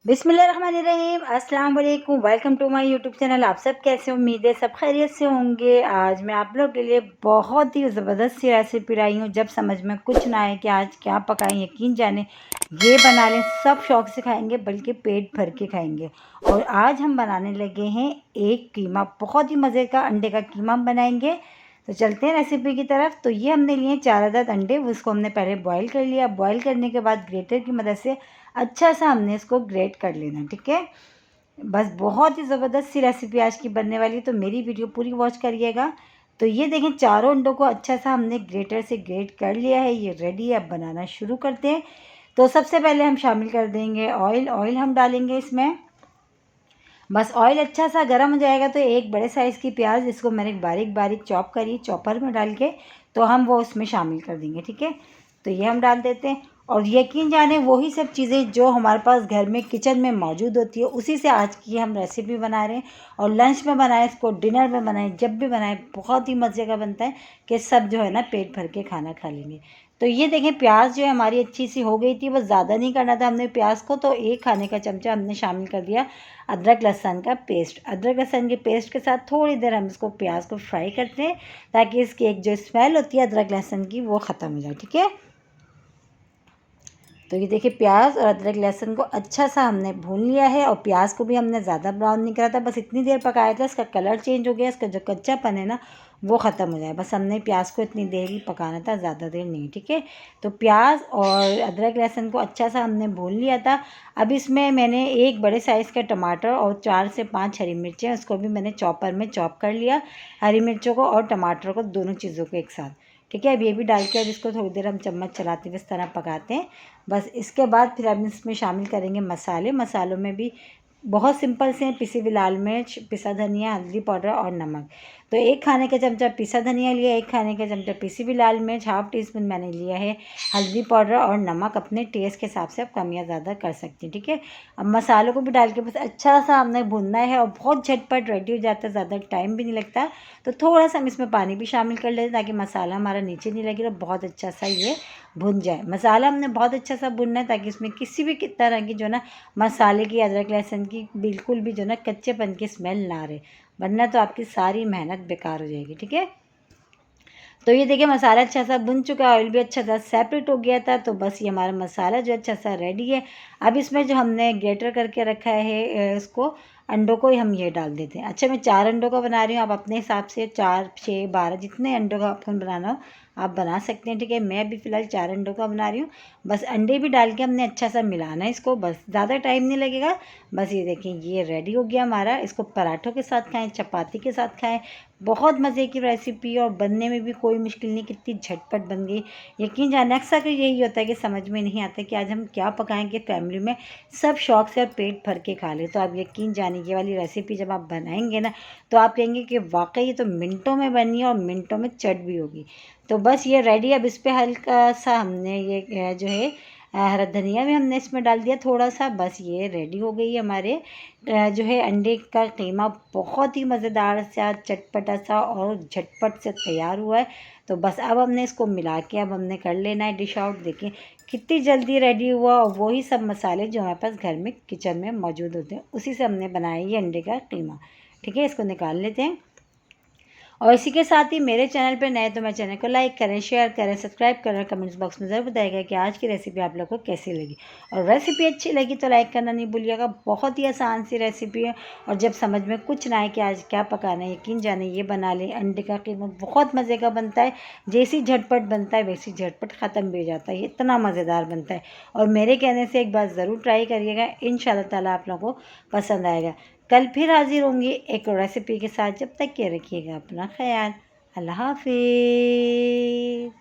बिस्मिल्लाहिर्रहमानिर्रहीम, अस्सलाम वालेकुम। Welcome to my YouTube channel. आप सब कैसे, उम्मीद है सब खैरियत से होंगे। आज मैं आप लोग के लिए बहुत ही ज़बरदस्त सी रेसिपी लाई हूँ। जब समझ में कुछ ना आए कि आज क्या पकाएं, यकीन जाने ये बना लें, सब शौक़ से खाएंगे, बल्कि पेट भर के खाएंगे। और आज हम बनाने लगे हैं एक कीमा, बहुत ही मज़े का अंडे का कीमा हम बनाएंगे। तो चलते हैं रेसिपी की तरफ। तो ये हमने लिए 4 अदद अंडे, उसको हमने पहले बॉईल कर लिया। बॉईल करने के बाद ग्रेटर की मदद से अच्छा सा हमने इसको ग्रेट कर लेना, ठीक है। बस बहुत ही ज़बरदस्त सी रेसिपी आज की बनने वाली है, तो मेरी वीडियो पूरी वॉच करिएगा। तो ये देखें, चारों अंडों को अच्छा सा हमने ग्रेटर से ग्रेट कर लिया है। ये रेडी है, अब बनाना शुरू करते हैं। तो सबसे पहले हम शामिल कर देंगे ऑयल। ऑयल हम डालेंगे इसमें। बस ऑयल अच्छा सा गर्म हो जाएगा तो एक बड़े साइज़ की प्याज, इसको मैंने बारीक बारीक चॉप करी, चॉपर में डाल के तो हम वो उसमें शामिल कर देंगे, ठीक है। तो ये हम डाल देते हैं। और यकीन जाने वही सब चीज़ें जो हमारे पास घर में किचन में मौजूद होती है, उसी से आज की हम रेसिपी बना रहे हैं। और लंच में बनाएं इसको, डिनर में बनाएं, जब भी बनाएं, बहुत ही मज़े का बनता है कि सब जो है ना पेट भर के खाना खा लेंगे। तो ये देखें, प्याज जो है हमारी अच्छी सी हो गई थी। बस ज़्यादा नहीं करना था हमने प्याज को। तो 1 खाने का चमचा हमने शामिल कर दिया अदरक लहसुन का पेस्ट। अदरक लहसुन के पेस्ट के साथ थोड़ी देर हम इसको प्याज को फ्राई करते हैं, ताकि इसकी एक जो स्मेल होती है अदरक लहसुन की वो ख़त्म हो जाए, ठीक है। तो ये देखिए, प्याज और अदरक लहसुन को अच्छा सा हमने भून लिया है। और प्याज को भी हमने ज़्यादा ब्राउन नहीं करा था, बस इतनी देर पकाया था इसका कलर चेंज हो गया, इसका जो कच्चापन है ना वो ख़त्म हो जाए। बस हमने प्याज को इतनी देर ही पकाना था, ज़्यादा देर नहीं, ठीक है। तो प्याज और अदरक लहसुन को अच्छा सा हमने भून लिया था। अब इसमें मैंने एक बड़े साइज़ का टमाटर और 4 से 5 हरी मिर्चें, उसको भी मैंने चॉपर में चॉप कर लिया। हरी मिर्चों को और टमाटर को, दोनों चीज़ों को एक साथ, ठीक है। अब ये भी डाल के अब इसको थोड़ी देर हम चम्मच चलाते हुए इस तरह पकाते हैं। बस इसके बाद फिर हम इसमें शामिल करेंगे मसाले। मसालों में भी बहुत सिंपल से हैं, पिसी हुई लाल मिर्च, पिसा धनिया, हल्दी पाउडर और नमक। तो 1 खाने का चमचा पिसा धनिया लिया, 1 खाने का चमचा पिसी हुई लाल मिर्च, हाफ़ टी स्पून मैंने लिया है हल्दी पाउडर और नमक। अपने टेस्ट के हिसाब से आप कम या ज़्यादा कर सकते हैं, ठीक है। अब मसालों को भी डाल के बस अच्छा सा हमने भूनना है, और बहुत झटपट रेडी हो जाता है, ज़्यादा टाइम भी नहीं लगता। तो थोड़ा सा हम इसमें पानी भी शामिल कर लेते हैं, ताकि मसाला हमारा नीचे नहीं लगे, तो बहुत अच्छा सा ये भुन जाए। मसाला हमने बहुत अच्छा सा भुनना है, ताकि इसमें किसी भी तरह की जो ना मसाले की, अदरक लहसुन की बिल्कुल भी जो ना कच्चेपन की स्मेल ना रहे, वरना तो आपकी सारी मेहनत बेकार हो जाएगी, ठीक है। तो ये देखिए, मसाला अच्छा सा भुन चुका है, ऑयल भी अच्छा सा सेपरेट हो गया था। तो बस ये हमारा मसाला जो अच्छा सा रेडी है। अब इसमें जो हमने ग्रेटर करके रखा है इसको, अंडों को हम ये डाल देते हैं। अच्छा, मैं 4 अंडों का बना रही हूँ, आप अपने हिसाब से 4, 6, 12 जितने अंडों का आपको बनाना हो आप बना सकते हैं, ठीक है। मैं अभी फ़िलहाल 4 अंडों का बना रही हूँ। बस अंडे भी डाल के हमने अच्छा सा मिलाना है इसको, बस ज़्यादा टाइम नहीं लगेगा। बस ये देखें, ये रेडी हो गया हमारा। इसको पराठों के साथ खाएं, चपाती के साथ खाएं, बहुत मज़े की रेसिपी है। और बनने में भी कोई मुश्किल नहीं, कितनी झटपट बन गई। यकीन जाने अक्सर यही होता है कि समझ में नहीं आता कि आज हम क्या पकाएं कि फैमिली में सब शौक़ से और पेट भर के खा लें। तो आप यकीन जानिए, ये वाली रेसिपी जब आप बनाएंगे ना, तो आप कहेंगे कि वाकई ये तो मिनटों में बनी है और मिनटों में चट भी होगी। तो बस ये रेडी। अब इस पर हल्का सा हमने ये जो है हरा धनिया भी हमने इसमें डाल दिया थोड़ा सा। बस ये रेडी हो गई है हमारे जो है अंडे का कीमा। बहुत ही मज़ेदार सा, चटपटा सा और झटपट से तैयार हुआ है। तो बस अब हमने इसको मिला के अब हमने कर लेना है डिश आउट। देखें कितनी जल्दी रेडी हुआ, और वही सब मसाले जो हमारे पास घर में किचन में मौजूद होते हैं, उसी से हमने बनाया ये अंडे का कीमा, ठीक है। इसको निकाल लेते हैं। और इसी के साथ ही मेरे चैनल पर नए तो मेरे चैनल को लाइक करें, शेयर करें, सब्सक्राइब करें। कमेंट्स बॉक्स में ज़रूर बताइएगा कि आज की रेसिपी आप लोग को कैसी लगी। और रेसिपी अच्छी लगी तो लाइक करना नहीं भूलिएगा। बहुत ही आसान सी रेसिपी है, और जब समझ में कुछ ना आए कि आज क्या पकाना है, यकीन जाने ये बना लें। अंडे का कीमा बहुत मज़े का बनता है, जैसी झटपट बनता है वैसी झटपट ख़त्म भी हो जाता है, इतना मज़ेदार बनता है। और मेरे कहने से एक बार ज़रूर ट्राई करिएगा, इंशाल्लाह ताला आप लोगों को पसंद आएगा। कल फिर हाजिर होंगी एक रेसिपी के साथ। जब तक के रखिएगा अपना ख्याल। अल्लाह हाफिज़।